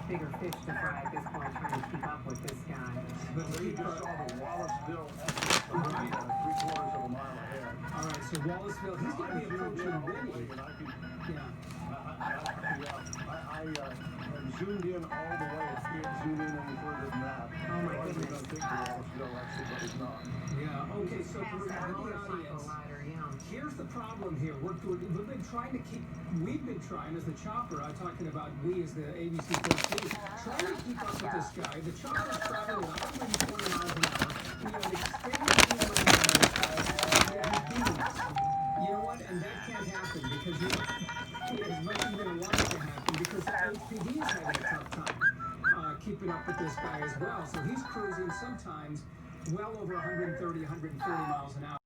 bigger fish to fry at this point, trying to keep up with this guy. But you just saw the Wallaceville exit from three-quarters of a mile ahead. All right, so Wallaceville, he's going to be approaching Winnie. Yeah. I zoomed in all the way. It can't zoom in any further than that. Oh my I was goodness. going to take the Wallaceville exit, but it's not. Yeah, okay, so Past for that the motorcycle audience, rider, yeah. here's the problem here. We've been trying as the chopper, I'm talking about we as the ABC Coast News, trying to keep up with this guy. The chopper's traveling at 120 miles an hour. We have extended you know what? And that can't happen because as much as we're going to want it to happen, because the HPD is having a tough time keeping up with this guy as well. So he's cruising sometimes well over 130, 140 miles an hour.